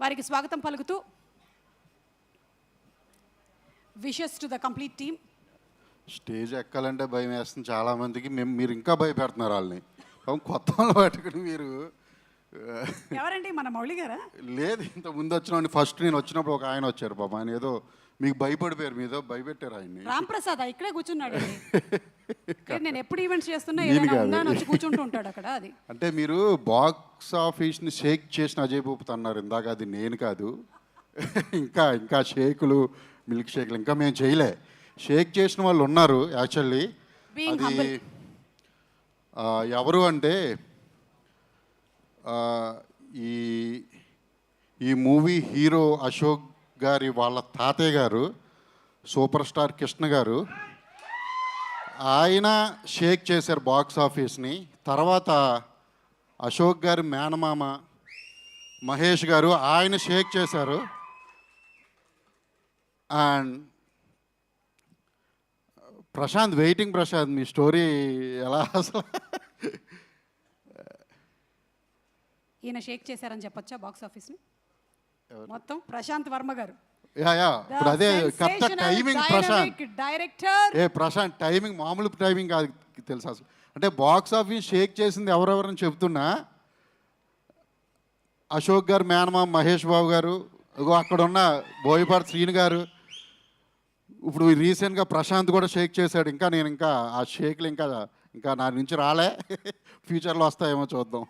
వారికి స్వాగతం పలుకుతూ wishes to the complete team. Stage ఎక్కాలంటే భయం వేస్తుంది చాలామందికి. మీరు ఇంకా భయపెడుతున్నారు వాళ్ళని. కొత్త వాళ్ళు పట్టుకుని మీరు. ఎవరండి, మన మౌళి గారా? లేదు, ఇంత ముందు వచ్చిన ఫస్ట్ నేను వచ్చినప్పుడు ఒక ఆయన వచ్చారు పాప. ఆయన ఏదో మీకు భయపడిపోయారు, మీదో భయపెట్టారు ఆయన్ని. రామ్ ప్రసాద్ ఇక్కడే కూర్చున్నాడు. నేను ఎప్పుడు ఈవెంట్స్ చేస్తున్నా వచ్చి కూర్చుంటూ ఉంటాడు అక్కడ. అది అంటే మీరు బాక్స్ ఆఫీస్ని షేక్ చేసిన అజయ్ భూపతి అన్నారు ఇందాక, అది నేను కాదు. ఇంకా ఇంకా షేకులు, మిల్క్ షేకులు ఇంకా మేము చేయలే. షేక్ చేసిన వాళ్ళు ఉన్నారు యాక్చువల్లీ. అది ఎవరు అంటే ఈ ఈ మూవీ హీరో అశోక్ గారి వాళ్ళ తాతయ్య గారు సూపర్ స్టార్ కృష్ణ గారు. ఆయన షేక్ చేశారు బాక్స్ ఆఫీస్ని. తర్వాత అశోక్ గారి మేనమామ మహేష్ గారు ఆయన షేక్ చేశారు. అండ్ ప్రశాంత్, వెయిటింగ్ ప్రశాంత్, మీ స్టోరీ ఎలా అసలు? ఈయన షేక్ చేశారని చెప్పొచ్చా బాక్స్ ఆఫీస్ని మొత్తం? ప్రశాంత్ వర్మ గారు. ఇప్పుడు అదే correct timing Prashanth director. Prashanth timing మామూలు టైమింగ్ కాదు తెలుసా అసలు. అంటే బాక్స్ ఆఫీస్ షేక్ చేసింది ఎవరెవరని చెప్తున్నా, అశోక్ గారు మేనమామ మహేష్ బాబు గారు, అక్కడ ఉన్న బోయపాటి శ్రీను గారు, ఇప్పుడు రీసెంట్గా ప్రశాంత్ కూడా షేక్ చేశాడు. ఇంకా నేను ఇంకా ఆ షేక్లు ఇంకా నా నుంచి రాలే, ఫ్యూచర్లో వస్తాయేమో చూద్దాం.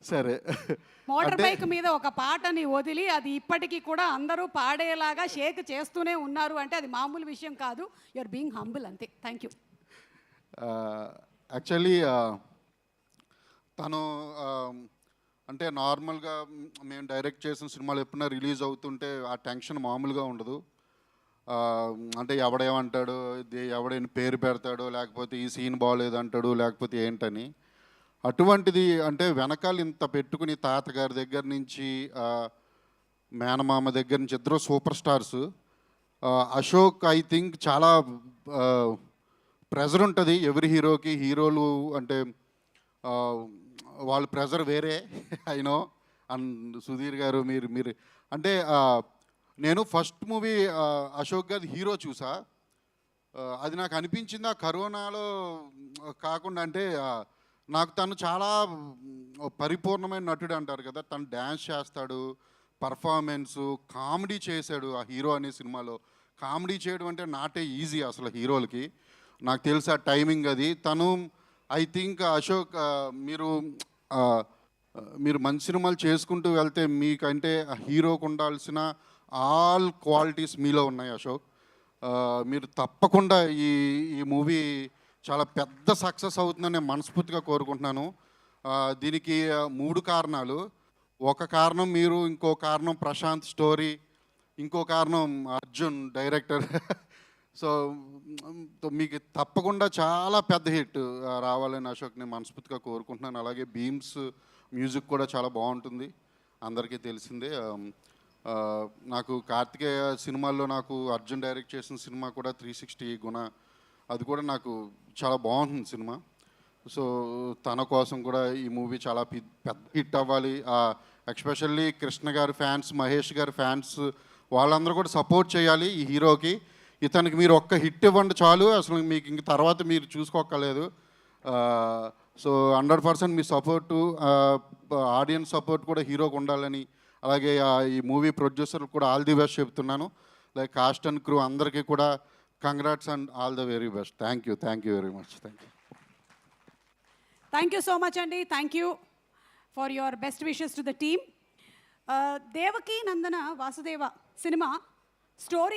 సరే, మోటార్ బైక్ మీద ఒక పాటని వదిలి అది ఇప్పటికీ కూడా అందరూ పాడేలాగా షేక్ చేస్తూనే ఉన్నారు అంటే అది మామూలు విషయం కాదు. యూఆర్ బీయింగ్ హంబుల్, అంతే. Thank you. యాక్చువల్లీ తను అంటే నార్మల్గా మేము డైరెక్ట్ చేసిన సినిమాలు ఎప్పుడైనా రిలీజ్ అవుతుంటే ఆ టెన్షన్ మామూలుగా ఉండదు. అంటే ఎవడేమంటాడు, ఎవడైనా పేరు పెడతాడో, లేకపోతే ఈ సీన్ బాగోలేదు అంటాడు, లేకపోతే ఏంటని. అటువంటిది అంటే వెనకాల ఇంత పెట్టుకుని తాతగారి దగ్గర నుంచి మేనమామ దగ్గర నుంచి ఇద్దరు super stars. Ashok I think చాలా ప్రెజర్ ఉంటుంది ఎవరి హీరోకి. హీరోలు అంటే వాళ్ళ ప్రెజర్ వేరే. అయినో అండ్ సుధీర్ గారు మీరు అంటే నేను ఫస్ట్ మూవీ అశోక్ గారి హీరో చూసా. అది నాకు అనిపించింది ఆ కరోనాలో కాకుండా, అంటే నాకు తను చాలా పరిపూర్ణమైన నటుడు అంటారు కదా. తను డ్యాన్స్ చేస్తాడు, పర్ఫార్మెన్సు, కామెడీ చేశాడు. ఆ హీరో అనే సినిమాలో కామెడీ చేయడం అంటే నాటే ఈజీ అసలు హీరోలకి. నాకు తెలుసు ఆ టైమింగ్ అది. తను ఐ థింక్ అశోక్ మీరు మంచి సినిమాలు చేసుకుంటూ వెళ్తే మీకంటే హీరోకు ఉండాల్సిన ఆల్ క్వాలిటీస్ మీలో ఉన్నాయి అశోక్. మీరు తప్పకుండా ఈ మూవీ చాలా పెద్ద సక్సెస్ అవుతుందని నేను మనస్ఫూర్తిగా కోరుకుంటున్నాను. దీనికి 3 కారణాలు. ఒక కారణం మీరు, ఇంకో కారణం ప్రశాంత్ స్టోరీ, ఇంకో కారణం అర్జున్ డైరెక్టర్. సో మీకు తప్పకుండా చాలా పెద్ద హిట్ రావాలని అశోక్ నేను మనస్ఫూర్తిగా కోరుకుంటున్నాను. అలాగే భీమ్స్ మ్యూజిక్ కూడా చాలా బాగుంటుంది, అందరికీ తెలిసిందే. నాకు కార్తికేయ సినిమాల్లో నాకు అర్జున్ డైరెక్ట్ చేసిన సినిమా కూడా 360 గుణ, అది కూడా నాకు చాలా బాగుంటుంది సినిమా. సో తన కోసం కూడా ఈ మూవీ చాలా పెద్ద హిట్ అవ్వాలి. ఎస్పెషల్లీ కృష్ణ గారి ఫ్యాన్స్, మహేష్ గారి ఫ్యాన్స్ వాళ్ళందరూ కూడా సపోర్ట్ చేయాలి ఈ హీరోకి. ఇతనికి మీరు ఒక్క హిట్ ఇవ్వండి చాలు, అసలు మీకు ఇంక తర్వాత మీరు చూసుకోక్కర్లేదు. సో 100% మీ సపోర్టు, ఆడియన్స్ సపోర్ట్ కూడా హీరోకి ఉండాలని, అలాగే ఈ మూవీ ప్రొడ్యూసర్లు కూడా ఆల్ ది బెస్ట్ చెప్తున్నాను. లైక్ కాస్ట్ అండ్ క్రూ అందరికీ కూడా congrats and all the very best. Thank you very much. Thank you so much అండి. Thank you for your best wishes to the team. Devaki Nandana Vasudeva cinema story